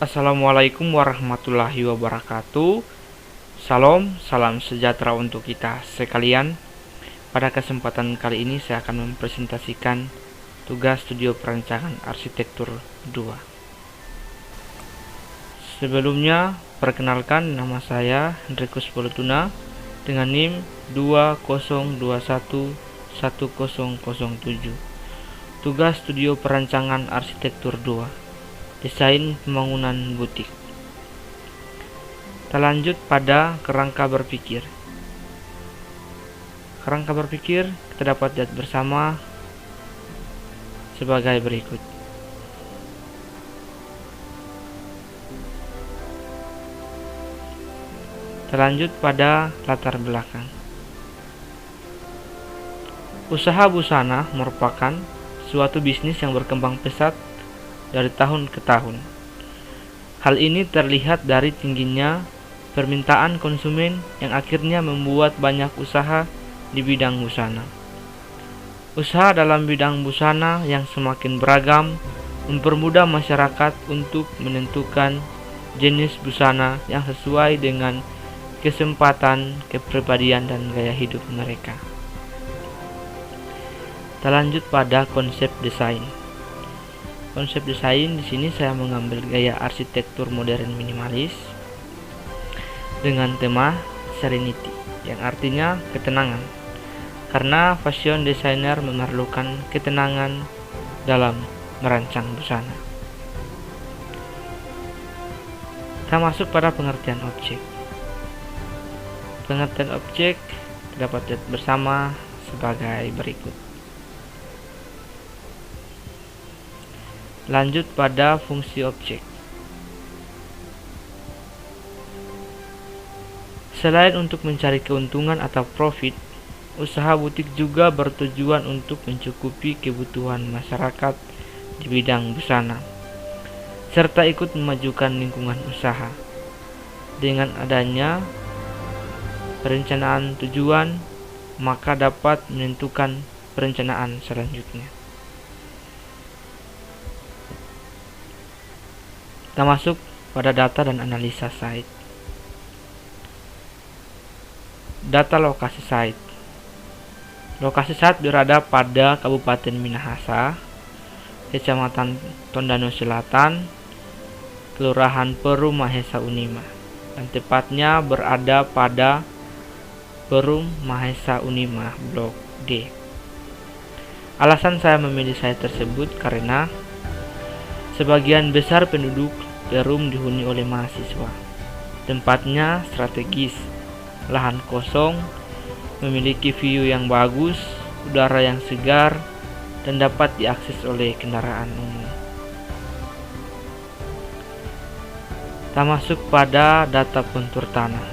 Assalamualaikum warahmatullahi wabarakatuh. Salam sejahtera untuk kita sekalian. Pada kesempatan kali ini saya akan mempresentasikan tugas studio perancangan arsitektur 2. Sebelumnya, perkenalkan, nama saya Hendrikus Polutuna dengan NIM 20211007. Tugas studio perancangan arsitektur 2, desain pembangunan butik. Kita lanjut pada kerangka berpikir. Kerangka berpikir kita dapat lihat bersama sebagai berikut. Kita lanjut pada latar belakang. Usaha busana merupakan suatu bisnis yang berkembang pesat dari tahun ke tahun. Hal ini terlihat dari tingginya permintaan konsumen yang akhirnya membuat banyak usaha di bidang busana. Usaha dalam bidang busana yang semakin beragam mempermudah masyarakat untuk menentukan jenis busana yang sesuai dengan kesempatan, kepribadian, dan gaya hidup mereka. Kita lanjut pada konsep desain. Konsep desain di sini saya mengambil gaya arsitektur modern minimalis dengan tema serenity, yang artinya ketenangan. Karena fashion designer memerlukan ketenangan dalam merancang busana. Kita masuk pada pengertian objek. Pengertian objek dapat lihat bersama sebagai berikut. Lanjut pada fungsi objek. Selain untuk mencari keuntungan atau profit, usaha butik juga bertujuan untuk mencukupi kebutuhan masyarakat di bidang busana, serta ikut memajukan lingkungan usaha. Dengan adanya perencanaan tujuan, maka dapat menentukan perencanaan selanjutnya. Kita masuk pada data dan analisa site. Data lokasi site. Lokasi site berada pada Kabupaten Minahasa, Kecamatan Tondano Selatan, Kelurahan Perum Mahesa Unima, dan tepatnya berada pada Perum Mahesa Unima, Blok D. Alasan saya memilih site tersebut karena sebagian besar penduduk Perum dihuni oleh mahasiswa. Tempatnya strategis, lahan kosong, memiliki view yang bagus, udara yang segar, dan dapat diakses oleh kendaraan umum. Kita masuk pada data kontur tanah.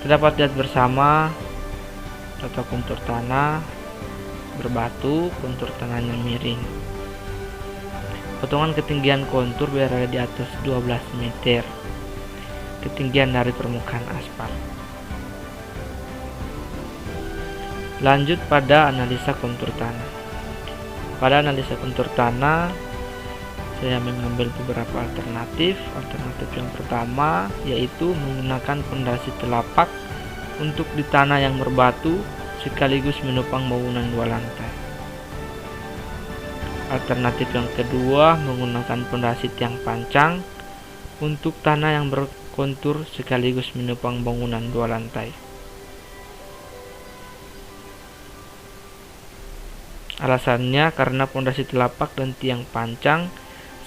Kita dapat lihat bersama data kontur tanah berbatu, kontur tanahnya miring. Potongan ketinggian kontur berada di atas 12 meter. Ketinggian dari permukaan aspal. Lanjut pada analisa kontur tanah. Pada analisa kontur tanah, saya mengambil beberapa alternatif. Alternatif yang pertama yaitu menggunakan pondasi telapak untuk di tanah yang berbatu sekaligus menopang bangunan 2 lantai. Alternatif yang kedua menggunakan pondasi tiang pancang untuk tanah yang berkontur sekaligus menopang bangunan 2 lantai. Alasannya karena pondasi telapak dan tiang pancang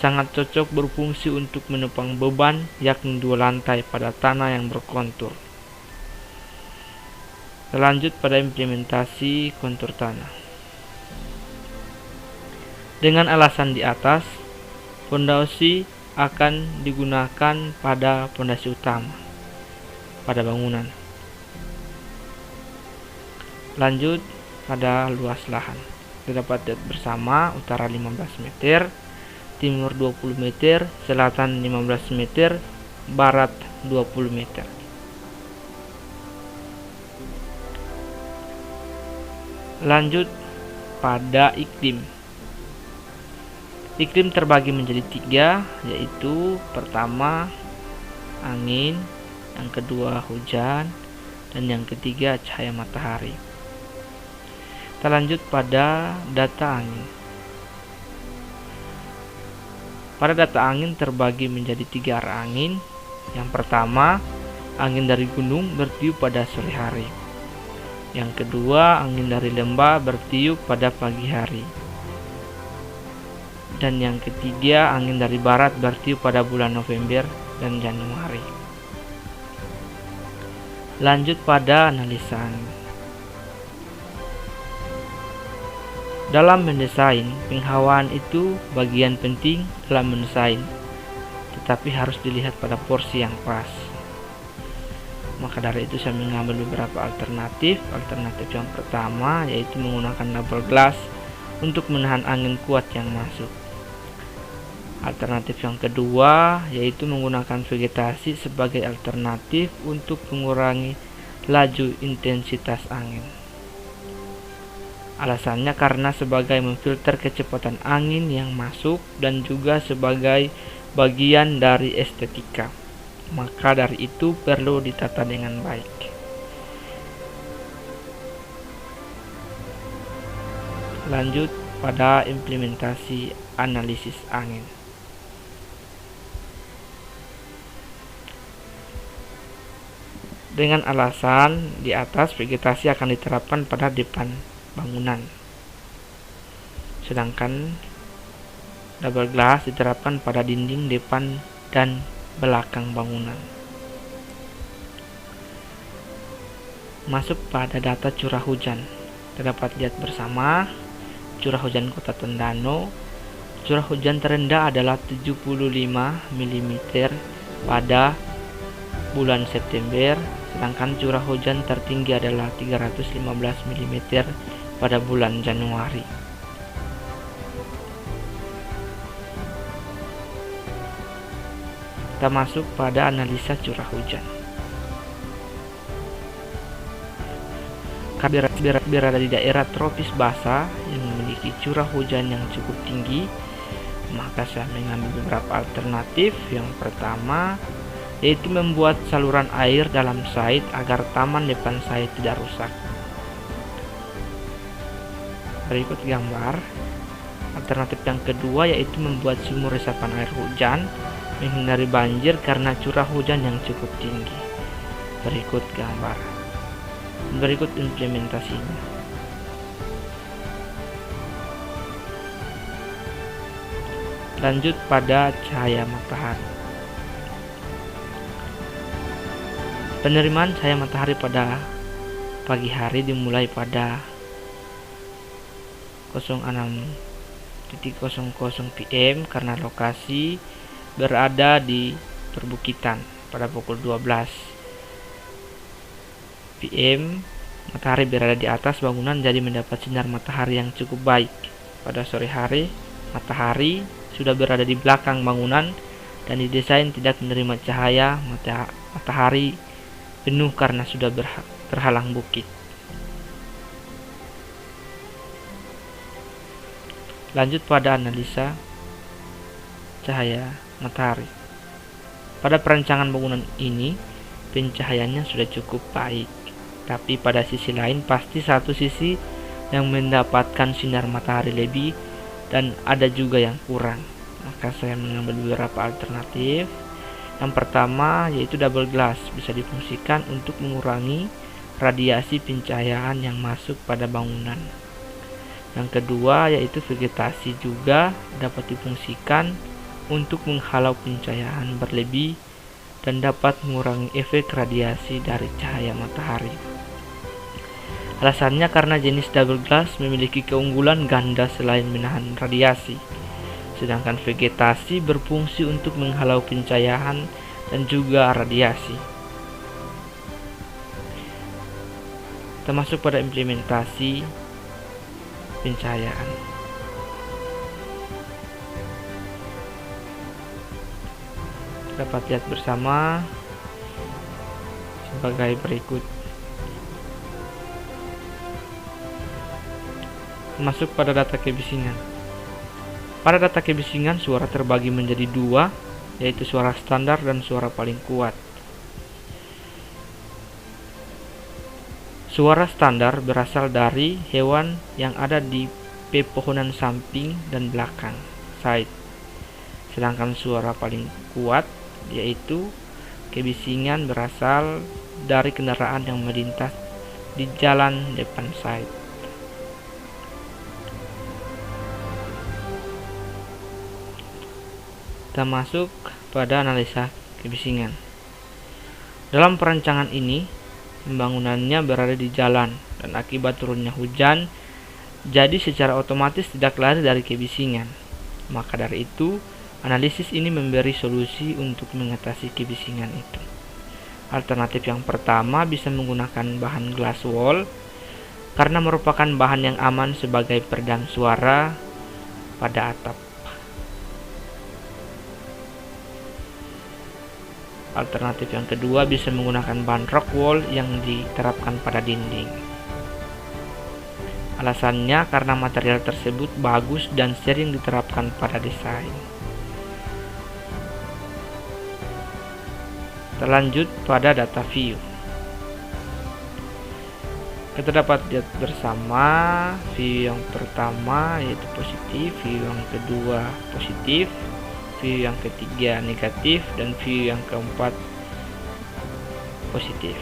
sangat cocok berfungsi untuk menopang beban, yakni 2 lantai pada tanah yang berkontur. Lanjut pada implementasi kontur tanah. Dengan alasan di atas, fondasi akan digunakan pada fondasi utama pada bangunan. Lanjut pada luas lahan. Kita dapat lihat bersama utara 15 meter, timur 20 meter, selatan 15 meter, barat 20 meter. Lanjut pada iklim. Iklim terbagi menjadi 3, yaitu pertama angin, yang kedua hujan, dan yang ketiga cahaya matahari. Kita lanjut pada data angin. Pada data angin terbagi menjadi 3 arah angin. Yang pertama, angin dari gunung bertiup pada sore hari. Yang kedua, angin dari lembah bertiup pada pagi hari. Dan yang ketiga, angin dari barat bertiup pada bulan November dan Januari. Lanjut pada analisa angin. Dalam mendesain, penghawaan itu bagian penting dalam mendesain, tetapi harus dilihat pada porsi yang pas. Maka dari itu saya mengambil beberapa alternatif. Alternatif yang pertama yaitu menggunakan double glass untuk menahan angin kuat yang masuk. Alternatif yang kedua yaitu menggunakan vegetasi sebagai alternatif untuk mengurangi laju intensitas angin. Alasannya karena sebagai memfilter kecepatan angin yang masuk dan juga sebagai bagian dari estetika. Maka dari itu perlu ditata dengan baik. Lanjut pada implementasi analisis angin. Dengan alasan di atas, vegetasi akan diterapkan pada depan bangunan, sedangkan double glass diterapkan pada dinding depan dan belakang bangunan. Masuk pada data curah hujan. Kita dapat lihat bersama curah hujan Kota Tondano. Curah hujan terendah adalah 75 mm pada bulan September, sedangkan curah hujan tertinggi adalah 315 mm pada bulan Januari. Kita masuk pada analisa curah hujan. Berada di daerah tropis basah yang memiliki curah hujan yang cukup tinggi, maka saya mengambil beberapa alternatif. Yang pertama yaitu membuat saluran air dalam site agar taman depan site tidak rusak. Berikut gambar. Alternatif yang kedua yaitu membuat sumur resapan air hujan, menghindari banjir karena curah hujan yang cukup tinggi. Berikut gambar. Berikut implementasinya. Lanjut pada cahaya matahari. Penerimaan cahaya matahari pada pagi hari dimulai pada 06.00 PM karena lokasi berada di perbukitan. Pada pukul 12 PM matahari berada di atas bangunan, jadi mendapat sinar matahari yang cukup baik. Pada sore hari, matahari sudah berada di belakang bangunan dan didesain tidak menerima cahaya matahari penuh karena sudah terhalang bukit. Lanjut pada analisa cahaya matahari. Pada perancangan bangunan ini, pencahayaannya sudah cukup baik, tapi pada sisi lain pasti satu sisi yang mendapatkan sinar matahari lebih dan ada juga yang kurang. Maka saya mengambil beberapa alternatif. Yang pertama yaitu double glass, bisa difungsikan untuk mengurangi radiasi pencahayaan yang masuk pada bangunan. Yang kedua yaitu vegetasi, juga dapat difungsikan untuk menghalau pencahayaan berlebih dan dapat mengurangi efek radiasi dari cahaya matahari. Alasannya karena jenis double glass memiliki keunggulan ganda selain menahan radiasi, sedangkan vegetasi berfungsi untuk menghalau pencahayaan dan juga radiasi. Kita masuk pada implementasi pencahayaan. Dapat lihat bersama sebagai berikut. Masuk pada data kebisingan. Pada data kebisingan, suara terbagi menjadi dua, yaitu suara standar dan suara paling kuat. Suara standar berasal dari hewan yang ada di pepohonan samping dan belakang side. Sedangkan suara paling kuat yaitu kebisingan berasal dari kendaraan yang melintas di jalan depan side. Kita masuk pada analisa kebisingan. Dalam perancangan ini, pembangunannya berada di jalan dan akibat turunnya hujan, jadi secara otomatis tidak lari dari kebisingan. Maka dari itu, analisis ini memberi solusi untuk mengatasi kebisingan itu. Alternatif yang pertama bisa menggunakan bahan glass wool karena merupakan bahan yang aman sebagai peredam suara pada atap. Alternatif yang kedua bisa menggunakan bahan rock wool yang diterapkan pada dinding. Alasannya karena material tersebut bagus dan sering diterapkan pada desain. Terlanjut pada data view. Kita dapat lihat bersama view yang pertama yaitu positif, view yang kedua positif, view yang ketiga negatif, dan view yang keempat positif.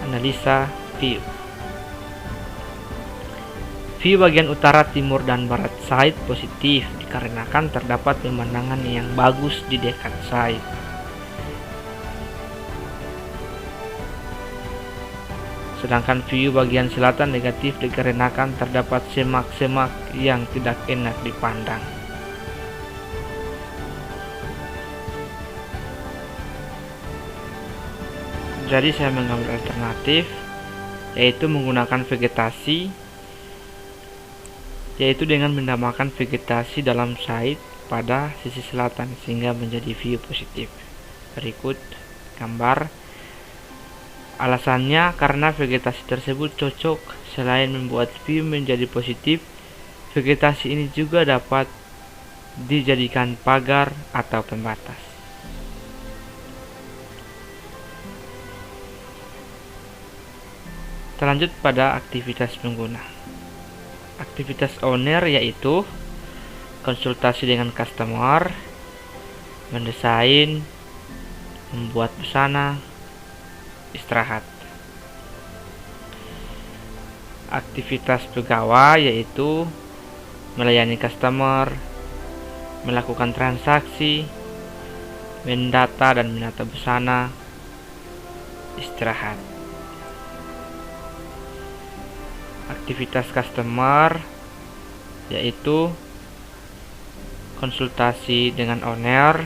Analisa view. View bagian utara, timur, dan barat side positif dikarenakan terdapat pemandangan yang bagus di dekat side. Sedangkan view bagian selatan negatif dikarenakan terdapat semak-semak yang tidak enak dipandang. Jadi saya mengambil alternatif yaitu menggunakan vegetasi, yaitu dengan menambahkan vegetasi dalam side pada sisi selatan sehingga menjadi view positif. Berikut gambar. Alasannya karena vegetasi tersebut cocok, selain membuat view menjadi positif, vegetasi ini juga dapat dijadikan pagar atau pembatas. Terlanjut pada aktivitas pengguna. Aktivitas owner yaitu konsultasi dengan customer, mendesain, membuat busana, istirahat. Aktivitas pegawai yaitu melayani customer, melakukan transaksi, mendata dan menata busana, istirahat. Aktivitas customer yaitu konsultasi dengan owner,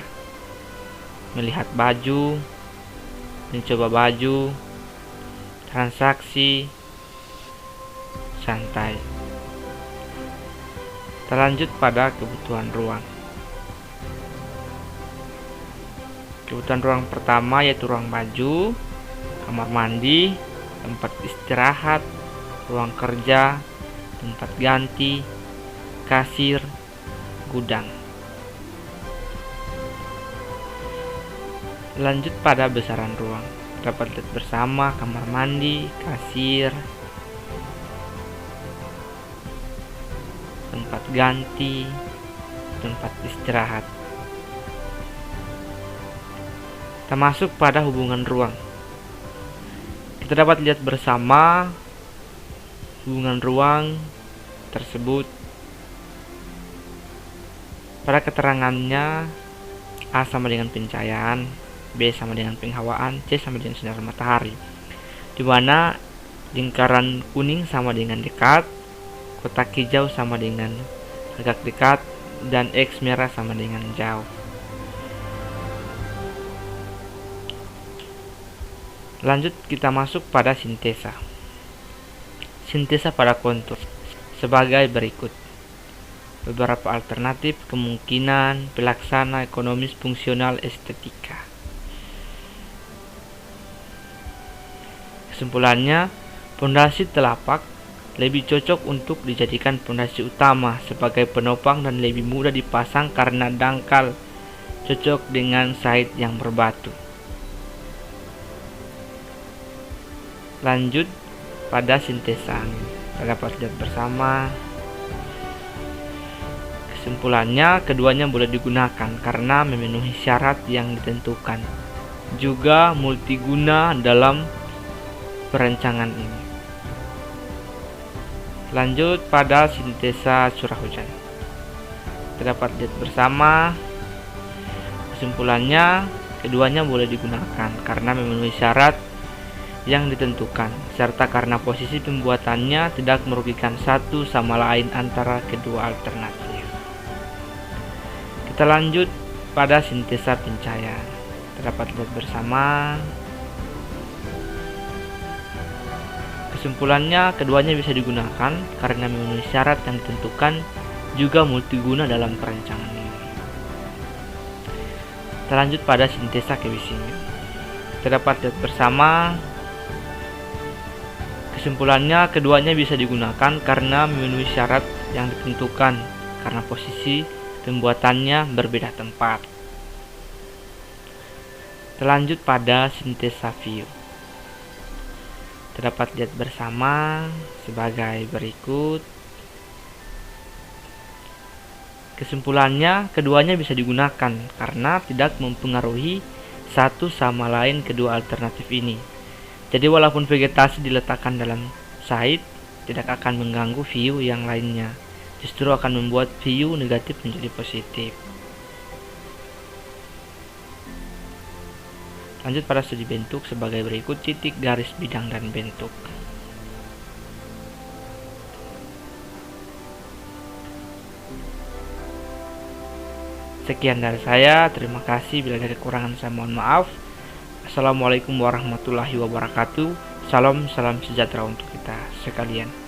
melihat baju, mencoba baju, transaksi, santai. Terlanjut pada kebutuhan ruang. Kebutuhan ruang pertama yaitu ruang baju, kamar mandi, tempat istirahat, ruang kerja, tempat ganti, kasir, gudang. Lanjut pada besaran ruang. Dapat lihat bersama kamar mandi, kasir, tempat ganti, tempat istirahat. Kita masuk pada hubungan ruang. Kita dapat lihat bersama hubungan ruang tersebut. Pada keterangannya, A sama dengan pencahayaan, B sama dengan penghawaan, C sama dengan sinar matahari, di mana lingkaran kuning sama dengan dekat, kotak hijau sama dengan agak dekat, dan X merah sama dengan jauh. Lanjut kita masuk pada sintesa. Sintesa pada kontur sebagai berikut. Beberapa alternatif kemungkinan pelaksana ekonomis fungsional estetika. Kesimpulannya, pondasi telapak lebih cocok untuk dijadikan pondasi utama sebagai penopang dan lebih mudah dipasang karena dangkal cocok dengan side yang berbatu. Lanjut pada sintesa, kita dapat lihat bersama. Kesimpulannya, keduanya boleh digunakan karena memenuhi syarat yang ditentukan, juga multiguna dalam perancangan ini. Lanjut pada sintesa curah hujan, kita dapat lihat bersama. Kesimpulannya, keduanya boleh digunakan karena memenuhi syarat yang ditentukan, serta karena posisi pembuatannya tidak merugikan satu sama lain antara kedua alternatif. Kita lanjut pada sintesa pencahayaan, kita dapat lihat bersama. Kesimpulannya, keduanya bisa digunakan karena memenuhi syarat yang ditentukan, juga multiguna dalam perancangan ini. Kita lanjut pada sintesa kebisingan, kita dapat lihat bersama. Kesimpulannya, keduanya bisa digunakan karena memenuhi syarat yang ditentukan karena posisi pembuatannya berbeda tempat. Kita lanjut pada sintesa view, terdapat lihat bersama sebagai berikut. Kesimpulannya, keduanya bisa digunakan karena tidak mempengaruhi satu sama lain kedua alternatif ini. Jadi walaupun vegetasi diletakkan dalam side, tidak akan mengganggu view yang lainnya, justru akan membuat view negatif menjadi positif. Lanjut pada studi bentuk sebagai berikut: titik, garis, bidang, dan bentuk. Sekian dari saya, terima kasih. Bila ada kekurangan saya mohon maaf. Assalamualaikum warahmatullahi wabarakatuh. Salam sejahtera untuk kita sekalian.